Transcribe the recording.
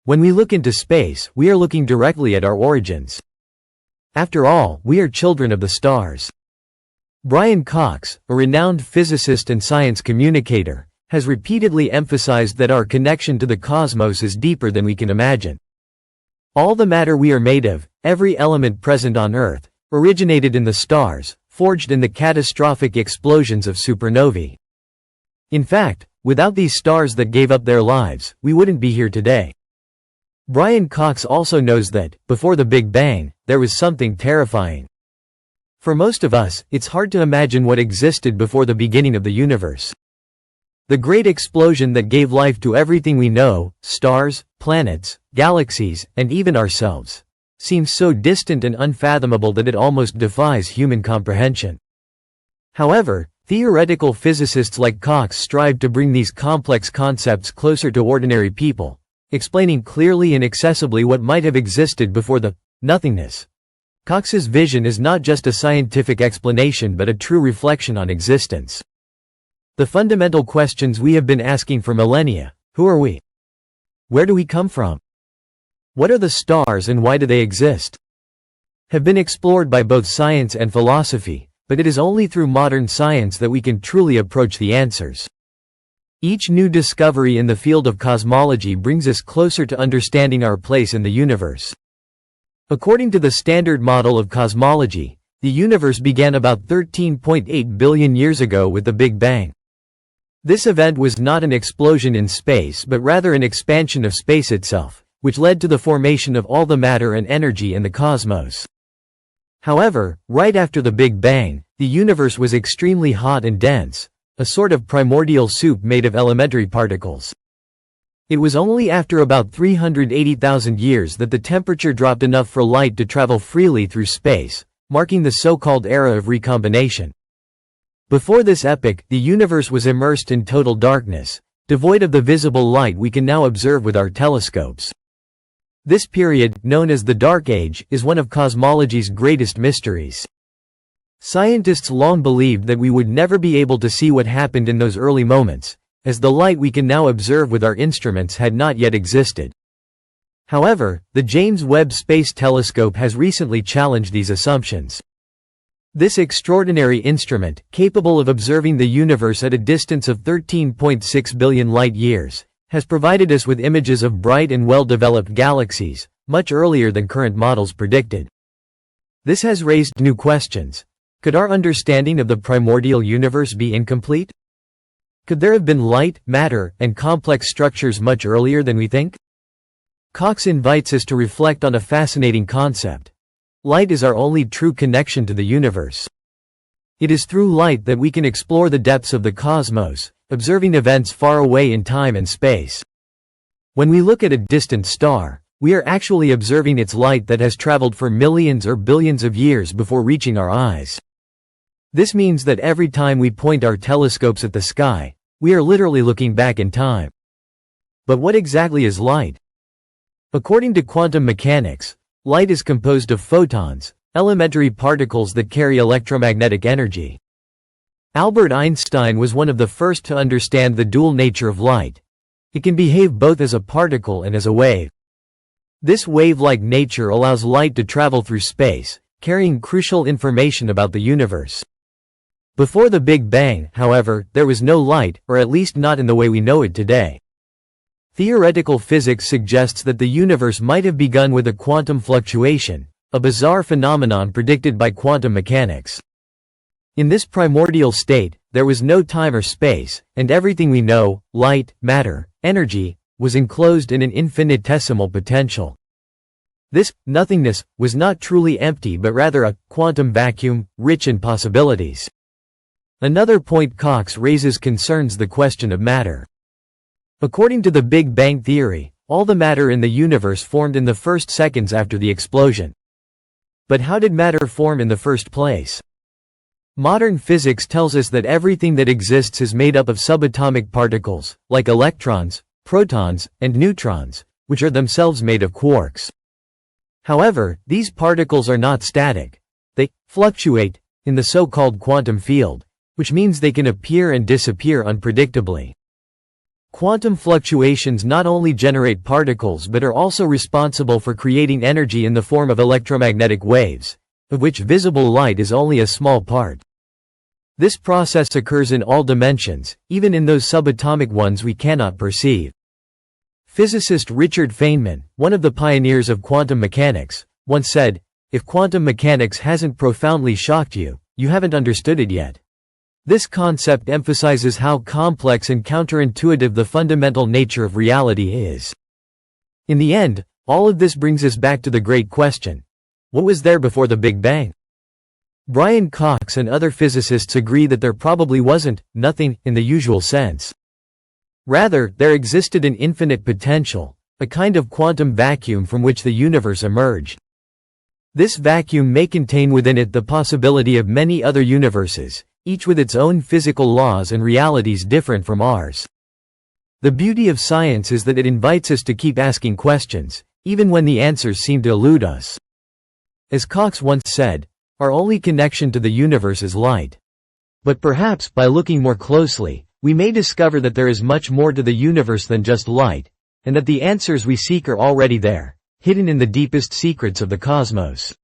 When we look into space, we are looking directly at our origins. After all, we are children of the stars. Brian Cox, a renowned physicist and science communicator, has repeatedly emphasized that our connection to the cosmos is deeper than we can imagine. All the matter we are made of, every element present on Earth, originated in the stars, forged in the catastrophic explosions of supernovae. In fact, without these stars that gave up their lives, we wouldn't be here today. Brian Cox also knows that, before the Big Bang, there was something terrifying. For most of us, it's hard to imagine what existed before the beginning of the universe. The great explosion that gave life to everything we know, stars, planets, galaxies, and even ourselves, seems so distant and unfathomable that it almost defies human comprehension. However, theoretical physicists like Cox strive to bring these complex concepts closer to ordinary people, explaining clearly and accessibly what might have existed before the nothingness. Cox's vision is not just a scientific explanation but a true reflection on existence. The fundamental questions we have been asking for millennia: who are we? Where do we come from? What are the stars and why do they exist? Have been explored by both science and philosophy, but it is only through modern science that we can truly approach the answers. Each new discovery in the field of cosmology brings us closer to understanding our place in the universe. According to the standard model of cosmology, the universe began about 13.8 billion years ago with the Big Bang. This event was not an explosion in space but rather an expansion of space itself, which led to the formation of all the matter and energy in the cosmos. However, right after the Big Bang, the universe was extremely hot and dense, a sort of primordial soup made of elementary particles. It was only after about 380,000 years that the temperature dropped enough for light to travel freely through space, marking the so-called era of recombination. Before this epoch, the universe was immersed in total darkness, devoid of the visible light we can now observe with our telescopes. This period, known as the Dark Age, is one of cosmology's greatest mysteries. Scientists long believed that we would never be able to see what happened in those early moments, as the light we can now observe with our instruments had not yet existed. However, the James Webb Space Telescope has recently challenged these assumptions. This extraordinary instrument, capable of observing the universe at a distance of 13.6 billion light-years, has provided us with images of bright and well-developed galaxies, much earlier than current models predicted. This has raised new questions. Could our understanding of the primordial universe be incomplete? Could there have been light, matter, and complex structures much earlier than we think? Cox invites us to reflect on a fascinating concept. Light is our only true connection to the universe. It is through light that we can explore the depths of the cosmos, observing events far away in time and space. When we look at a distant star, we are actually observing its light that has traveled for millions or billions of years before reaching our eyes. This means that every time we point our telescopes at the sky, we are literally looking back in time. But what exactly is light? According to quantum mechanics, light is composed of photons, elementary particles that carry electromagnetic energy. Albert Einstein was one of the first to understand the dual nature of light. It can behave both as a particle and as a wave. This wave-like nature allows light to travel through space, carrying crucial information about the universe. Before the Big Bang, however, there was no light, or at least not in the way we know it today. Theoretical physics suggests that the universe might have begun with a quantum fluctuation, a bizarre phenomenon predicted by quantum mechanics. In this primordial state, there was no time or space, and everything we know, light, matter, energy, was enclosed in an infinitesimal potential. This nothingness was not truly empty but rather a quantum vacuum, rich in possibilities. Another point Cox raises concerns the question of matter. According to the Big Bang theory, all the matter in the universe formed in the first seconds after the explosion. But how did matter form in the first place? Modern physics tells us that everything that exists is made up of subatomic particles, like electrons, protons, and neutrons, which are themselves made of quarks. However, these particles are not static. They fluctuate in the so-called quantum field, which means they can appear and disappear unpredictably. Quantum fluctuations not only generate particles but are also responsible for creating energy in the form of electromagnetic waves, of which visible light is only a small part. This process occurs in all dimensions, even in those subatomic ones we cannot perceive. Physicist Richard Feynman, one of the pioneers of quantum mechanics, once said, "If quantum mechanics hasn't profoundly shocked you, you haven't understood it yet." This concept emphasizes how complex and counterintuitive the fundamental nature of reality is. In the end, all of this brings us back to the great question: what was there before the Big Bang? Brian Cox and other physicists agree that there probably wasn't nothing in the usual sense. Rather, there existed an infinite potential, a kind of quantum vacuum from which the universe emerged. This vacuum may contain within it the possibility of many other universes, each with its own physical laws and realities different from ours. The beauty of science is that it invites us to keep asking questions, even when the answers seem to elude us. As Cox once said, our only connection to the universe is light. But perhaps, by looking more closely, we may discover that there is much more to the universe than just light, and that the answers we seek are already there, hidden in the deepest secrets of the cosmos.